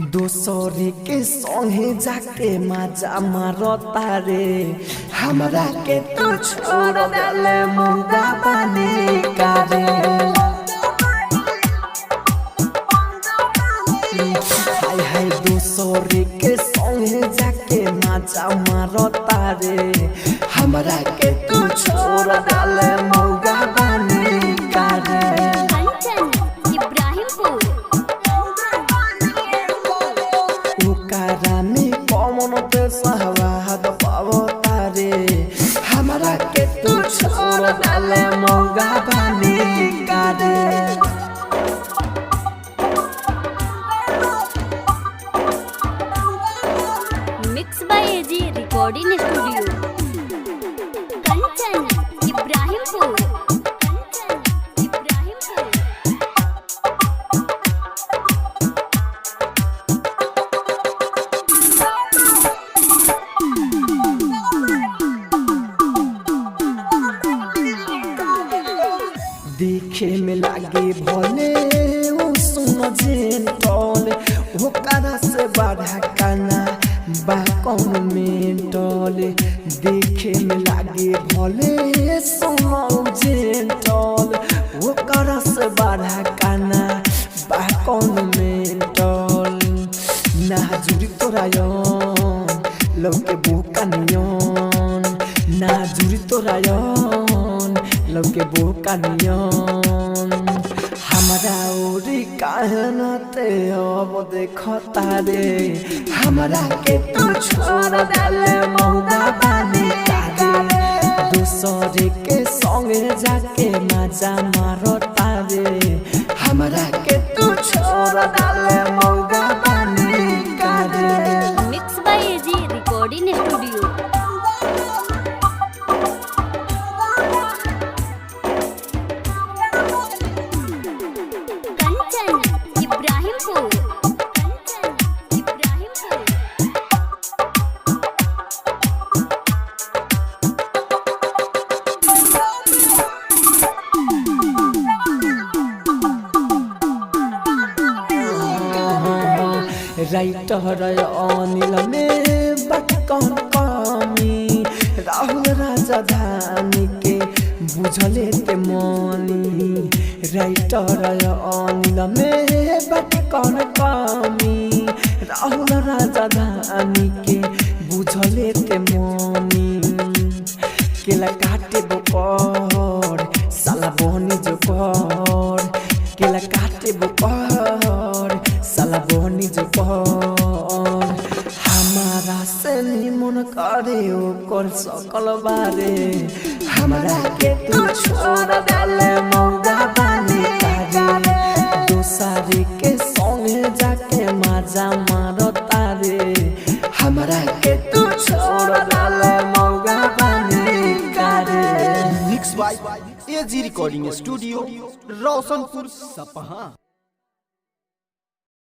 दोसरे के संगे जाके मजा मारता रे हमरा के तू छोड़ देले मुंगा बने करे। हाय हाय दोसरे के संगे जाके मजा मारता रे हमरा के तू छोड़ देले मुंगा बने करे। सहवाद पावता रे हमरा के तू छोड़ देले मौगा बने करे। Mix by AG recording studio Kanchan Ibrahimpur. देखे में लागे भले वो सुन जेंटल ओकरा से बढ़ा काना बा कौन मेंटल। देखे में लागे भले सुन जेंटल ओकरा से बढ़ा काना बा कौन मेंटल। ना जुड़ी तोरा यन लौके बोका नियन ना जुड़ी तोरा यन लौके बोका नियन। हमरा ओरी कहनते अब देखता रे हमरा के तू छोड़ देले मौगा बने करे। दूसरे के संगे जाके मजा मारता रे हमरा के तू छोड़ देले मौगा बने करे। Mix by AG recording studio writer Anil में बात कौन कमी राहुल राजधानी के बुझले ते मनी। राइटर अनिल में बात कौन कमी राहुल राजधानी के बुझले ते मनी। केला काटे बोकर साला बहनी जो कर केला काटे बोकर साला बहनी जो कर। हमारा से निमन करे ओकर सकल बारे हमरा के तू छोड़ देले मौगा बने करे। दूसरे के संगे जाके मजा मारता रे हमरा के तू छोड़ देले मौगा बने करे। Mix by AG recording studio Roshanpur Sapaha.